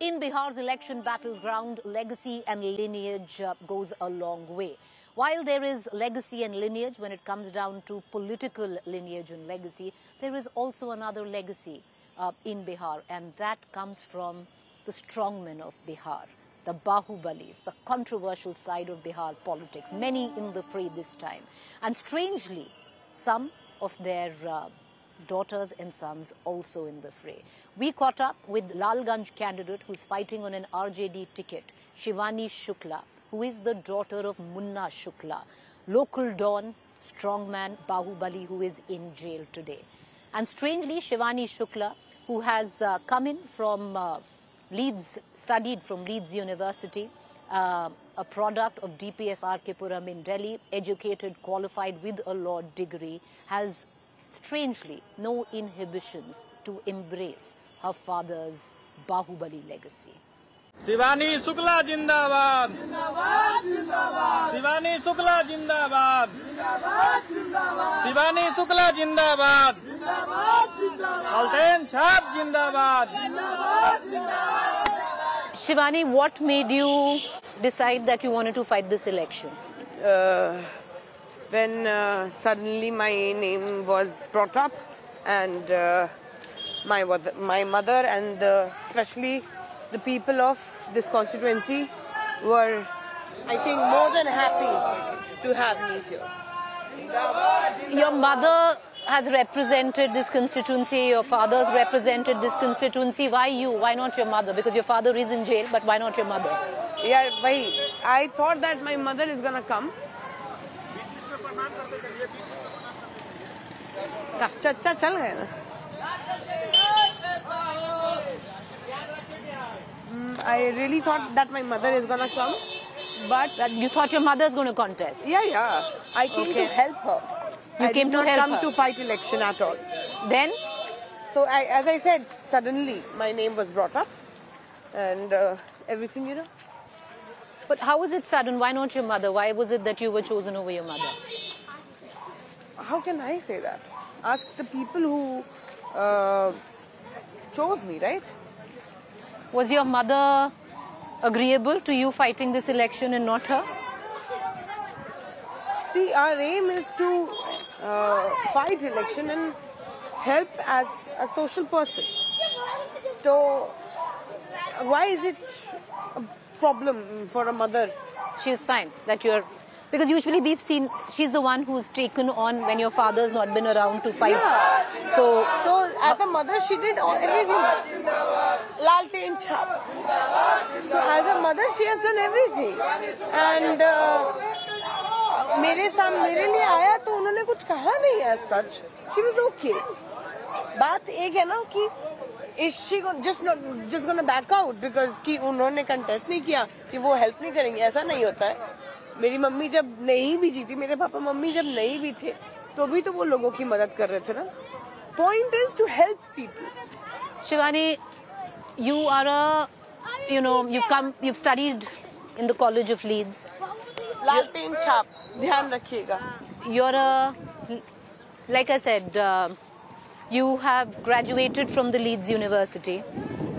In Bihar's election battleground, legacy and lineage goes a long way. While there is legacy and lineage when it comes down to political lineage and legacy, there is also another legacy in Bihar, and that comes from the strongmen of Bihar, the Bahubalis, the controversial side of Bihar politics, many in the fray this time. And strangely, some of their daughters and sons also in the fray. We caught up with Lalganj candidate who's fighting on an RJD ticket, Shivani Shukla, who is the daughter of Munna Shukla, local don, strongman Bahubali, who is in jail today. And strangely, Shivani Shukla, who has come in from Leeds, studied from Leeds University, a product of DPS RK Puram in Delhi, educated, qualified with a law degree, has strangely no inhibitions to embrace her father's Bahubali legacy. Shivani Shukla जिंदाबाद शिवानी शुक्ला जिंदाबाद शिवानी शुक्ला जिंदाबाद अल्टेन छाप जिंदाबाद Shivani, what made you decide that you wanted to fight this election? When suddenly my name was brought up, and my mother and especially the people of this constituency were, I think, more than happy to have me here. Your mother has represented this constituency, your father's represented this constituency. Why you? Why not your mother? Because your father is in jail, but why not your mother? Yeah, I thought that my mother is gonna come. अच्छा चल गया ना. I really thought that my mother is gonna come, but You thought your mother is going to contest? yeah. I came to help her. You came to help her. I did not come to fight election at all. Then? So as I said, suddenly my name was brought up, and everything, you know. But how was it sudden? Why not your mother? Why was it that you were chosen over your mother? How can I say that? Ask the people who chose me, right? Was your mother agreeable to you fighting this election and not her? See, our aim is to fight election and help as a social person. So, why is it a problem for a mother? She's fine that you're... Because usually we've seen she's the one who's taken on when your father's not been around to fight. Yeah. So as a mother, she did everything. Lalten chhap. So as a mother, she has done everything. And मेरे लिए आया तो उन्होंने कुछ कहा नहीं as such. She was okay. बात एक है ना कि is she just gonna back out because कि उन्होंने contest नहीं किया कि वो help नहीं करेंगे, ऐसा नहीं होता है. मेरी मम्मी जब नहीं भी जीती, मेरे पापा मम्मी जब नहीं भी थे, तो भी तो वो लोगों की मदद कर रहे थे ना. Point is to help people. Shivani, you are you've studied in the College of Leeds. लालटेन छाप, ध्यान रखिएगा. You're like I said, you have graduated from the Leeds University.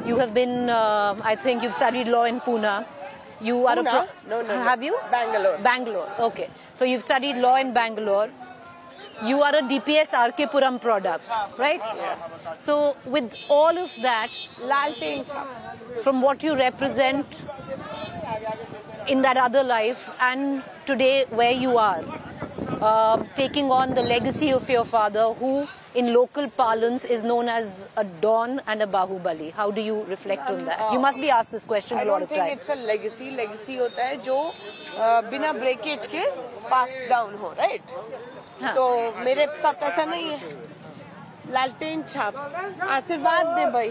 You have been, I think you've studied law in Pune. You are Pune? No. Have you? Bangalore. Bangalore, okay. So you've studied law in Bangalore. You are a DPS RK Puram product, right? Yeah. So with all of that, लालटेन छाप. from what you represent in that other life and today where you are, taking on the legacy of your father, who in local parlance is known as a Don and a Bahubali. How do you reflect on that? You must be asked this question a lot of times. I don't think it's a legacy. Legacy होता है जो बिना breakage के pass down हो, right? हाँ. तो मेरे साथ ऐसा नहीं है. लालटेन छाप, आशीर्वाद दे भाई.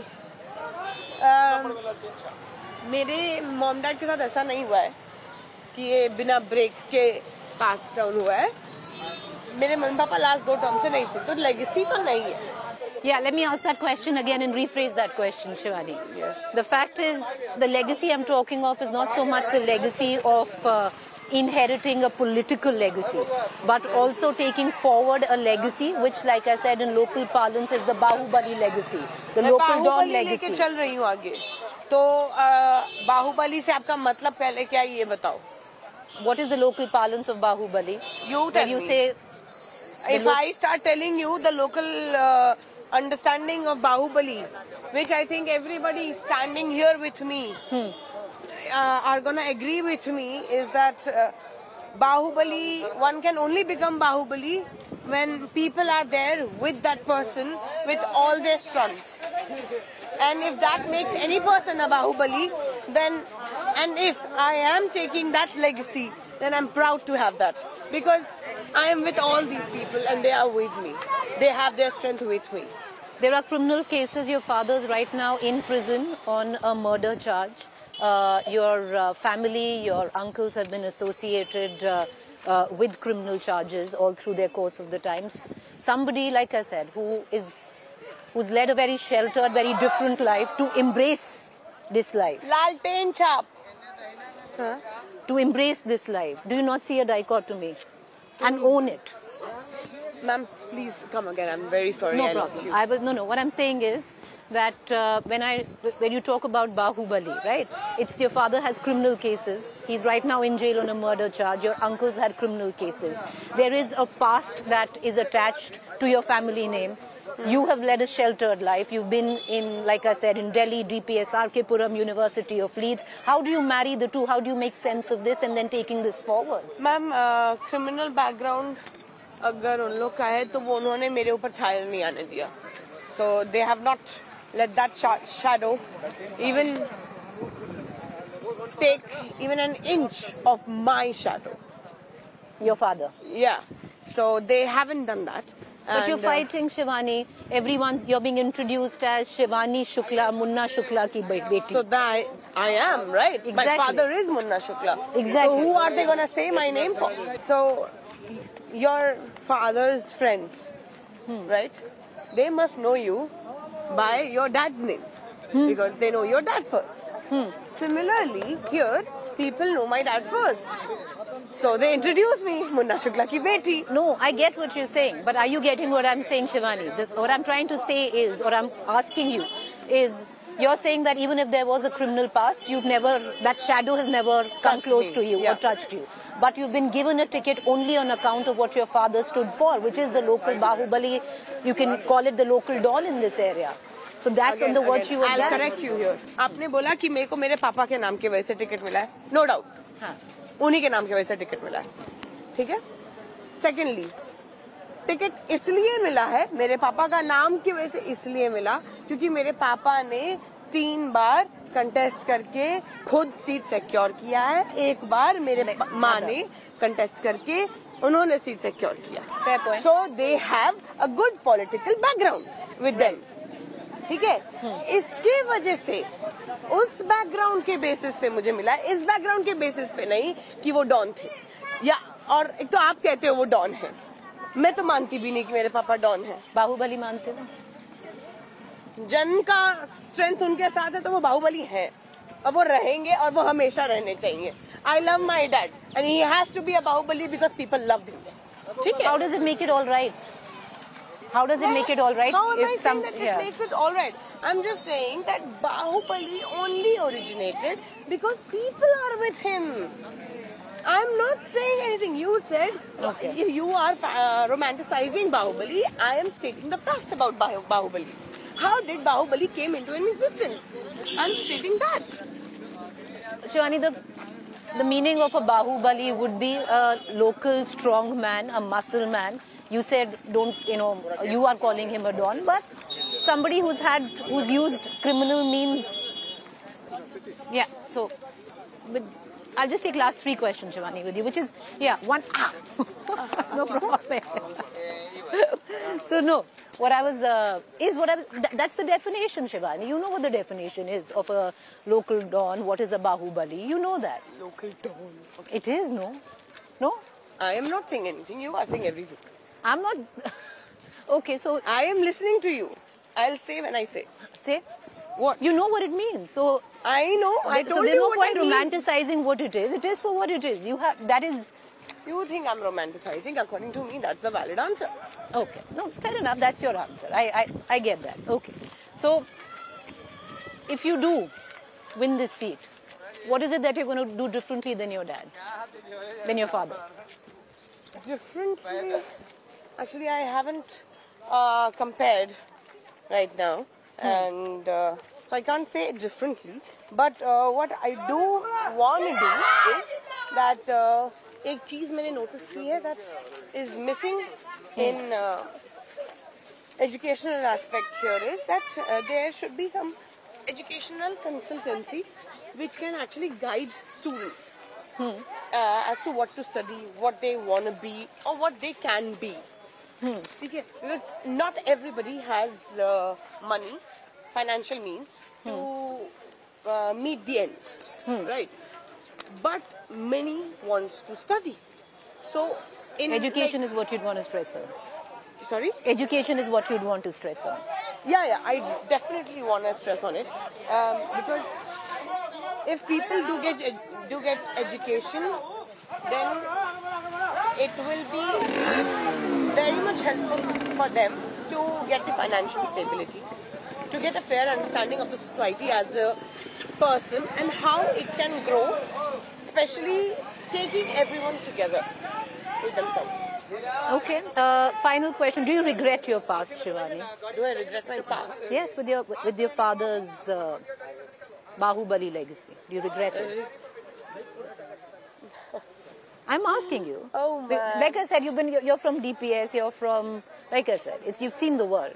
मेरे मॉम डैड के साथ ऐसा नहीं हुआ है कि ये बिना ब्रेक के पास डाउन हुआ है. मेरे मम्मी पापा लास्ट 2 टर्म से नहीं थे, तो लेगेसी तो नहीं है. Yeah, let me ask that question again and rephrase that question, Shivani. Yes. The fact is, the legacy I'm talking of is not so much the legacy of inheriting a political legacy, but also taking forward a legacy which, like I said in local parlance, is the Bahubali legacy, the local Don legacy. लेके चल रही हूँ आगे. तो बाहुबली से आपका मतलब पहले क्या है ये बताओ. What is the local parlance of Bahubali? You tell When you me. say If I start telling you the local understanding of Bahubali, which I think everybody standing here with me are gonna agree with me, is that Bahubali, one can only become Bahubali when people are there with that person with all their strength. And if that makes any person a Bahubali, then, and if I am taking that legacy, then I'm proud to have that. Because I am with all these people and they are with me. They have their strength with me. there are criminal cases, your father's right now in prison on a murder charge. Your family, your uncles have been associated with criminal charges all through their course of the times. Somebody, like I said, who's led a very sheltered, very different life, to embrace this life. Lalten chap. Huh? To embrace this life. Do you not see a dichotomy? And own it. Ma'am, please come again. I'm very sorry. No I lost problem. you. I will, no. What I'm saying is that when you talk about Bahubali, right? It's your father has criminal cases. He's right now in jail on a murder charge. Your uncles had criminal cases. There is a past that is attached to your family name. You have led a sheltered life. You've been in, like I said, in Delhi, DPS, RK Puram, University of Leeds. How do you marry the two? How do you make sense of this and then taking this forward? Ma'am, criminal background अगर उन लोग का है तो वो उन्होंने मेरे ऊपर छाया नहीं आने दिया. So they have not let that shadow even take even an inch of my shadow. Your father. Yeah. So they haven't done that. But you're fighting Shivani. You're being introduced as Shivani Shukla, Munna Shukla ki beti. So that I am, right? Exactly. My father is Munna Shukla. Exactly. So who are they gonna say my name for? So your father's friends, right? They must know you by your dad's name because they know your dad first. Similarly, here people know my dad first. So they introduce me, Munna Shukla ki beti. No, I get what you're saying, but are you getting what I'm saying, Shivani? What I'm trying to say is, or I'm asking you, is you're saying that even if there was a criminal past, that shadow has never come close to you or touched you. But you've been given a ticket only on account of what your father stood for, which is the local Bahubali. You can call it the local Don in this area. So that's on the virtue of that. I'll correct you here. आपने बोला कि मेरे को मेरे पापा के नाम के वजह से टिकट मिला है. No doubt. हाँ. उन्हीं के नाम की वजह से टिकट मिला है. ठीक है. सेकेंडली, टिकट इसलिए मिला है मेरे पापा का नाम की वजह से इसलिए मिला क्योंकि मेरे पापा ने 3 बार कंटेस्ट करके खुद सीट सिक्योर किया है. एक बार मेरे माँ ने कंटेस्ट करके उन्होंने सीट सिक्योर किया. Fair point. So they have a good political background with them. ठीक है. इसके वजह से उस बैकग्राउंड के बेसिस पे मुझे मिला. इस बैकग्राउंड के बेसिस पे नहीं कि वो डॉन थे, या और एक तो आप कहते हो वो डॉन है. मैं तो मानती भी नहीं कि मेरे पापा डॉन है. बाहुबली मानते हो? जन का स्ट्रेंथ उनके साथ है तो वो बाहुबली है और वो रहेंगे और वो हमेशा रहने चाहिए. I love my dad and he has to be a Baahubali because people love him. ठीक है. How does it make it all right? How does it make it all right? How am I saying that it makes it all right? I'm just saying that Bahubali only originated because people are with him. I'm not saying anything. You said you are romanticizing Bahubali. I am stating the facts about Bahubali. How did Bahubali came into existence? I'm stating that. Shivani, the meaning of a Bahubali would be a local strong man, a muscle man. You said you are calling him a don, but somebody who's used criminal means. Yeah, so I'll just take last 3 questions, Shivani, with you, which is, one. No problem. So no, that's the definition, Shivani. You know what the definition is of a local don. What is a Bahubali? You know that. Local don. Okay. It is, no? No? I am not saying anything. You are saying everything. I'm not. Okay, so. I am listening to you. I'll say when I say. Say? What? You know what it means. So. I know. I told so there's you no what point I mean. romanticizing what it is. It is for what it is. That is. You think I'm romanticizing? According to me, that's the valid answer. Okay. No, fair enough. That's your answer. I get that. Okay. So, if you do win this seat, what is it that you're going to do differently than your dad, than your father? Differently? Actually, I haven't compared right now, and so I can't say it differently. But what I do want to do is that एक चीज मैंने notice की है that is missing in educational aspect here is that there should be some educational consultancies which can actually guide students as to what to study, what they want to be, or what they can be. Okay? Because not everybody has money, financial means to meet the ends, right? But many wants to study. So, in Education is what you'd want to stress on. Sorry? Education is what you'd want to stress on. Yeah, I definitely want to stress on it because if people do get education, then it will be very much helpful for them to get the financial stability, to get a fair understanding of the society as a person and how it can grow, especially taking everyone together with themselves. Okay. Final question. Do you regret your past, Shivani? Do I regret my past? Yes, with your father's Bahubali legacy. Do you regret it? I'm asking you. Oh, man. Like I said, you're from DPS. You're from, like I said, you've seen the world.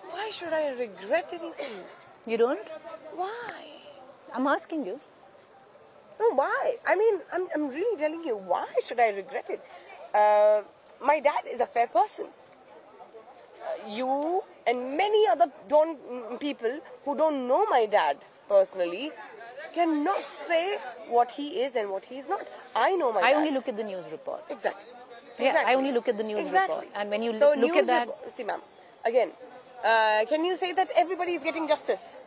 Why should I regret anything? You don't? Why? I'm asking you. No, why? I mean, I'm really telling you, why should I regret it? My dad is a fair person. You and many other people who don't know my dad personally cannot say what he is and what he is not. I know my dad. I only look at the news report. Exactly. Yeah, I only look at the news report. And when you look at that... See, ma'am, again, can you say that everybody is getting justice?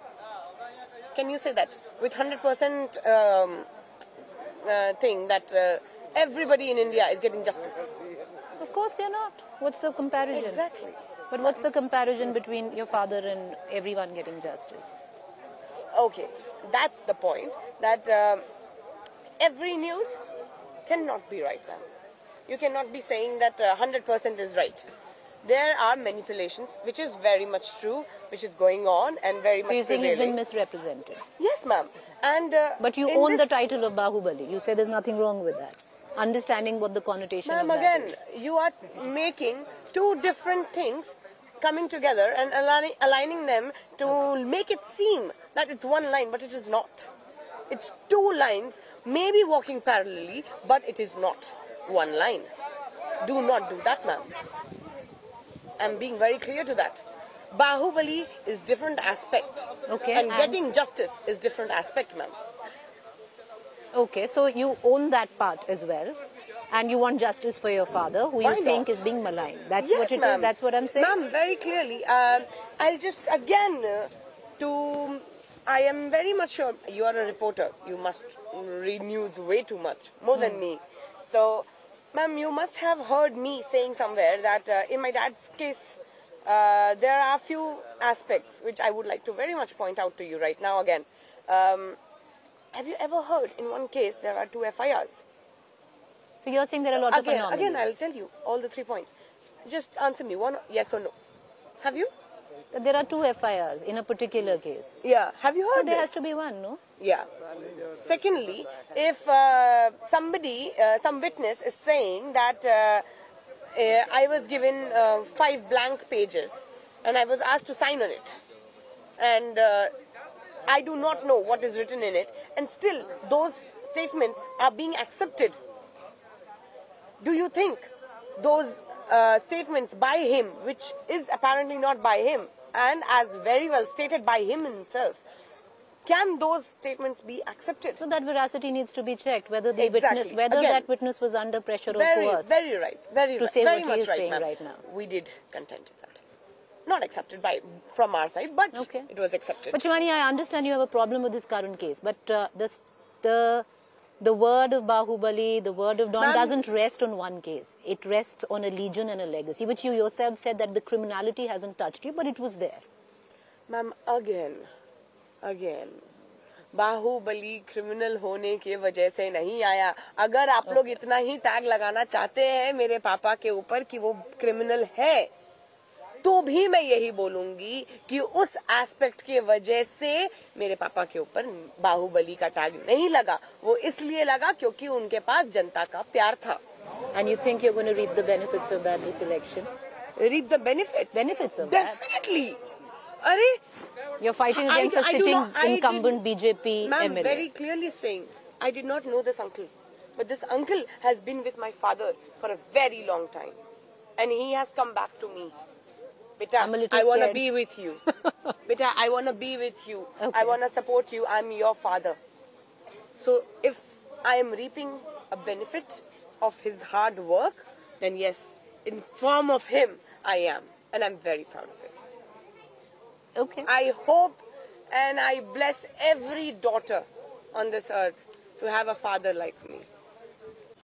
Can you say that with 100% thing that everybody in India is getting justice? Of course they're not. What's the comparison? Exactly. But what's the comparison between your father and everyone getting justice? Okay, that's the point. That every news cannot be right now. You cannot be saying that 100% is right. There are manipulations, which is very much true, which is going on and very much So you're saying prevailing. he's been misrepresented? Yes, ma'am. And but you own the title of Bahubali. You say there's nothing wrong with that. Understanding what the connotation of ma'am, that again, is. you are making two different things coming together and aligning them to make it seem that it's one line, but it is not. It's two lines, maybe walking parallelly, but it is not one line. Do not do that, ma'am. I'm being very clear to that. Bahubali is different aspect. Okay, And getting justice is different aspect, ma'am. Okay, so you own that part as well. And you want justice for your father, who Why you think not? is being maligned. That's Yes, what it ma'am. is. That's what I'm saying. Ma'am, very clearly. I'll just again I am very much sure you are a reporter. You must read news way too much, more than me. So, ma'am, you must have heard me saying somewhere that in my dad's case, there are a few aspects which I would like to very much point out to you right now again. Have you ever heard in one case there are 2 FIRs? So you're saying there are a lot of anomalies. Again, I'll tell you all the 3 points. Just answer me one yes or no. Have you? There are 2 FIRs in a particular case. Yeah. Have you So heard there this? has to be one, no? Yeah. Secondly, if somebody, some witness is saying that I was given 5 blank pages and I was asked to sign on it, and I do not know what is written in it, and still those statements are being accepted. Do you think those statements by him, which is apparently not by him, and as very well stated by him himself, can those statements be accepted? So that veracity needs to be checked, whether the Exactly. witness, whether Again, that witness was under pressure or Very, coerced. very right. Very to right. say very what much he is right, saying ma'am. right now. We did contend with that. Not accepted from our side, but Okay. it was accepted. But Shivani, I understand you have a problem with this current case, but the word of Bahubali, the word of Don Ma'am, doesn't rest on one case. It rests on a legion and a legacy, which you yourself said that the criminality hasn't touched you, but it was there. Ma'am, again, Baahubali criminal होने की वजह से नहीं आया। अगर आप लोग इतना ही टैग लगाना चाहते हैं मेरे पापा के ऊपर कि वो क्रिमिनल है, तो भी मैं यही बोलूंगी कि उस एस्पेक्ट की वजह से मेरे पापा के ऊपर बाहुबली का टैग नहीं लगा। वो इसलिए लगा क्योंकि उनके पास जनता का प्यार था। And you think you're going to reap the benefits of that this election? Reap the benefits? Benefits of that? Definitely. अरे, You're fighting against a sitting incumbent BJP Ma'am, MLA. very clearly saying, I did not know this uncle, but this uncle has been with my father for a very long time, and he has come back to me. Beta, I'm a little I want to scared. be with you. Beta, I want to be with you. Okay. I want to support you. I'm your father. So if I am reaping a benefit of his hard work, then yes, in form of him, I am, and I'm very proud of it. Okay. I hope and I bless every daughter on this earth to have a father like me.